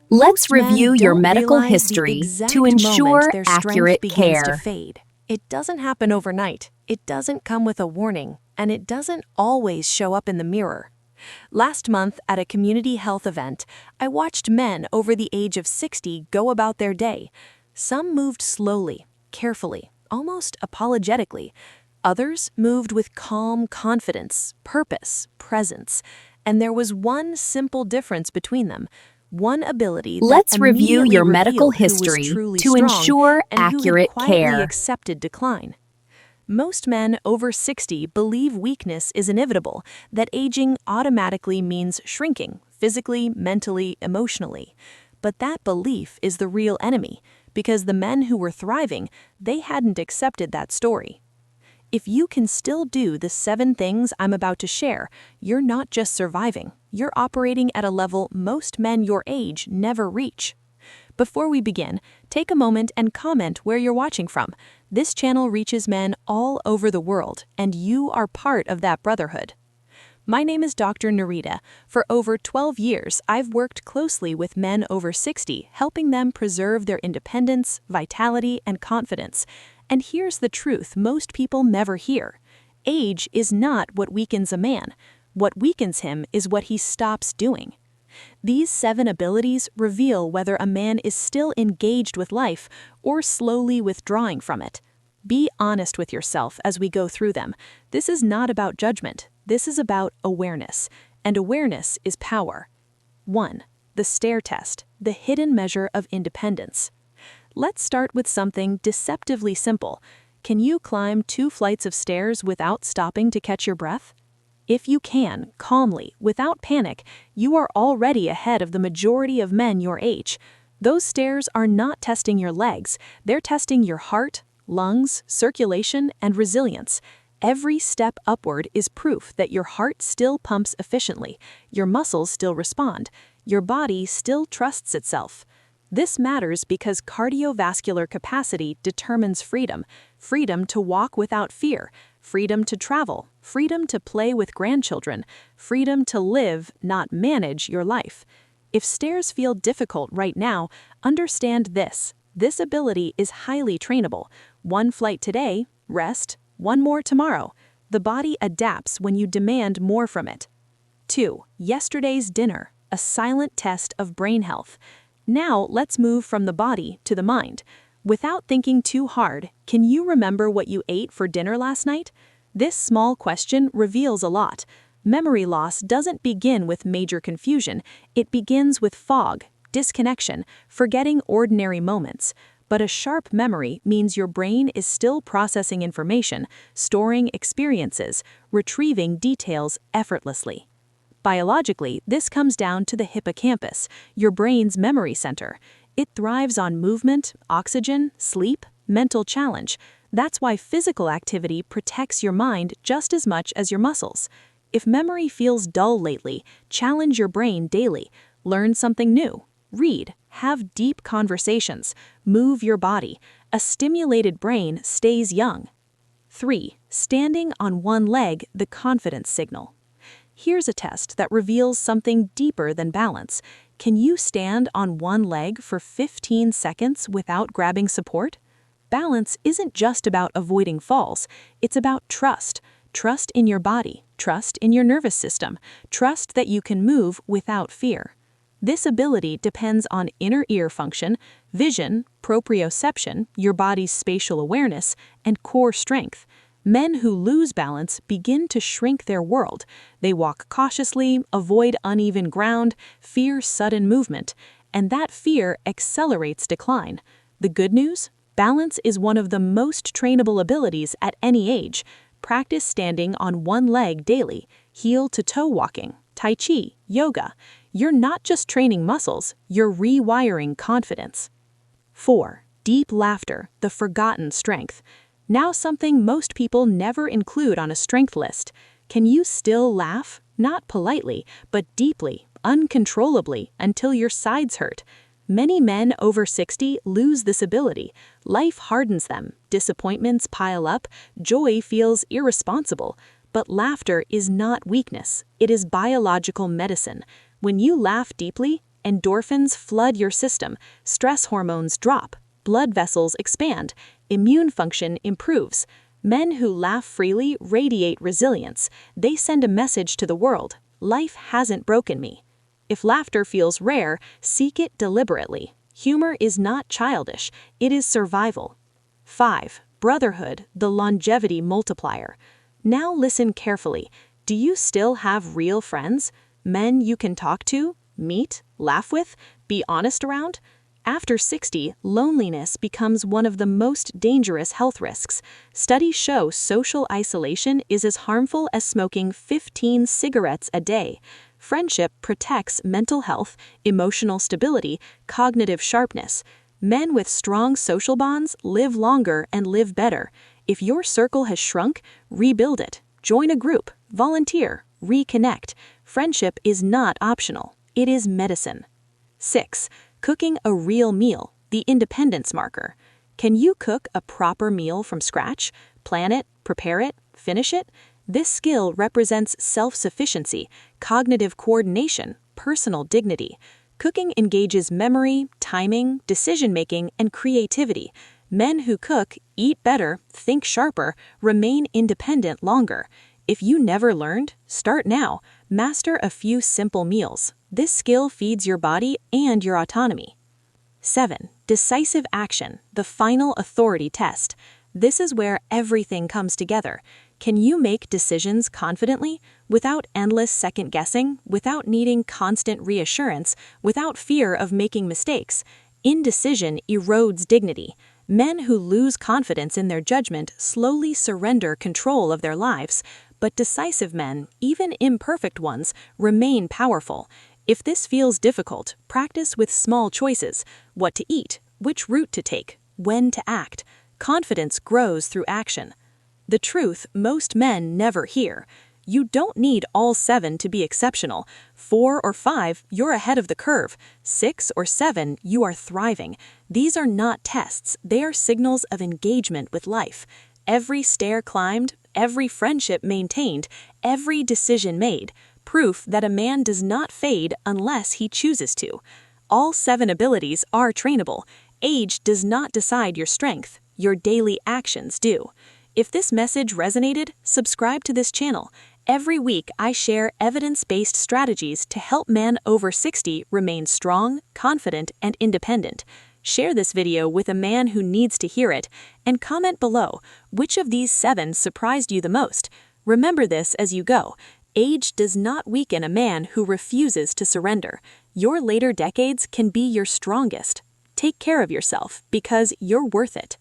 Let's Most men review your don't medical realize the history to exact moment ensure their strength accurate begins to care. fade. It doesn't happen overnight, it doesn't come with a warning, and it doesn't always show up in the mirror. Last month at a community health event, I watched men over the age of 60 go about their day. Some moved slowly, carefully, almost apologetically. Others moved with calm confidence, purpose, presence. And there was one simple difference between them. One ability that Let's review immediately your medical revealed who was history truly to strong ensure and who had accurate quietly care. accepted decline. Most men over 60 believe weakness is inevitable, that aging automatically means shrinking, physically, mentally, emotionally. But that belief is the real enemy, because the men who were thriving, they hadn't accepted that story. If you can still do the 7 things I'm about to share, you're not just surviving, you're operating at a level most men your age never reach. Before we begin, take a moment and comment where you're watching from. This channel reaches men all over the world, and you are part of that brotherhood. My name is Dr. Narita. For over 12 years, I've worked closely with men over 60, helping them preserve their independence, vitality, and confidence. And here's the truth most people never hear. Age is not what weakens a man. What weakens him is what he stops doing. These 7 abilities reveal whether a man is still engaged with life or slowly withdrawing from it. Be honest with yourself as we go through them. This is not about judgment. This is about awareness. And awareness is power. 1. The stair test, the hidden measure of independence. Let's start with something deceptively simple. Can you climb 2 flights of stairs without stopping to catch your breath? If you can, calmly, without panic, you are already ahead of the majority of men your age. Those stairs are not testing your legs, they're testing your heart, lungs, circulation, and resilience. Every step upward is proof that your heart still pumps efficiently, your muscles still respond, your body still trusts itself. This matters because cardiovascular capacity determines freedom, freedom to walk without fear, freedom to travel, freedom to play with grandchildren, freedom to live, not manage your life. If stairs feel difficult right now, understand this. This ability is highly trainable. 1 flight today, rest, 1 more tomorrow. The body adapts when you demand more from it. 2. Yesterday's dinner, a silent test of brain health. Now let's move from the body to the mind. Without thinking too hard, can you remember what you ate for dinner last night? This small question reveals a lot. Memory loss doesn't begin with major confusion, it begins with fog, disconnection, forgetting ordinary moments. But a sharp memory means your brain is still processing information, storing experiences, retrieving details effortlessly. Biologically, this comes down to the hippocampus, your brain's memory center. It thrives on movement, oxygen, sleep, mental challenge. That's why physical activity protects your mind just as much as your muscles. If memory feels dull lately, challenge your brain daily. Learn something new. Read. Have deep conversations. Move your body. A stimulated brain stays young. 3. Standing on one leg, the confidence signal. Here's a test that reveals something deeper than balance. Can you stand on one leg for 15 seconds without grabbing support? Balance isn't just about avoiding falls, it's about trust. Trust in your body, trust in your nervous system, trust that you can move without fear. This ability depends on inner ear function, vision, proprioception, your body's spatial awareness, and core strength. Men who lose balance begin to shrink their world. They walk cautiously, avoid uneven ground, fear sudden movement, and that fear accelerates decline. The good news? Balance is one of the most trainable abilities at any age. Practice standing on one leg daily, heel-to-toe walking, tai chi, yoga. You're not just training muscles, you're rewiring confidence. 4. Deep laughter, the forgotten strength. Now something most people never include on a strength list. Can you still laugh? Not politely, but deeply, uncontrollably, until your sides hurt. Many men over 60 lose this ability. Life hardens them, disappointments pile up, joy feels irresponsible. But laughter is not weakness, it is biological medicine. When you laugh deeply, Endorphins flood your system, stress hormones drop, blood vessels expand, immune function improves. Men who laugh freely radiate resilience. They send a message to the world: life hasn't broken me. If laughter feels rare, seek it deliberately. Humor is not childish, it is survival. 5. Brotherhood, the longevity multiplier. Now listen carefully. Do you still have real friends? Men you can talk to, meet, laugh with, be honest around? After 60, loneliness becomes one of the most dangerous health risks. Studies show social isolation is as harmful as smoking 15 cigarettes a day. Friendship protects mental health, emotional stability, cognitive sharpness. Men with strong social bonds live longer and live better. If your circle has shrunk, rebuild it. Join a group, volunteer, reconnect. Friendship is not optional, it is medicine. 6. Cooking a real meal, the independence marker. Can you cook a proper meal from scratch? Plan it, prepare it, finish it? This skill represents self-sufficiency, cognitive coordination, personal dignity. Cooking engages memory, timing, decision-making, and creativity. Men who cook eat better, think sharper, remain independent longer. If you never learned, start now. Master a few simple meals. This skill feeds your body and your autonomy. 7. Decisive action, the final authority test. This is where everything comes together. Can you make decisions confidently, without endless second-guessing, without needing constant reassurance, without fear of making mistakes? Indecision erodes dignity. Men who lose confidence in their judgment slowly surrender control of their lives, but decisive men, even imperfect ones, remain powerful. If this feels difficult, practice with small choices: what to eat, which route to take, when to act. Confidence grows through action. The truth most men never hear: you don't need all 7 to be exceptional. 4 or 5, you're ahead of the curve. 6 or 7, you are thriving. These are not tests, they are signals of engagement with life. Every stair climbed, every friendship maintained, every decision made. Proof that a man does not fade unless he chooses to. All 7 abilities are trainable. Age does not decide your strength, your daily actions do. If this message resonated, subscribe to this channel. Every week I share evidence-based strategies to help men over 60 remain strong, confident, and independent. Share this video with a man who needs to hear it, and comment below which of these 7 surprised you the most. Remember this as you go: age does not weaken a man who refuses to surrender. Your later decades can be your strongest. Take care of yourself, because you're worth it.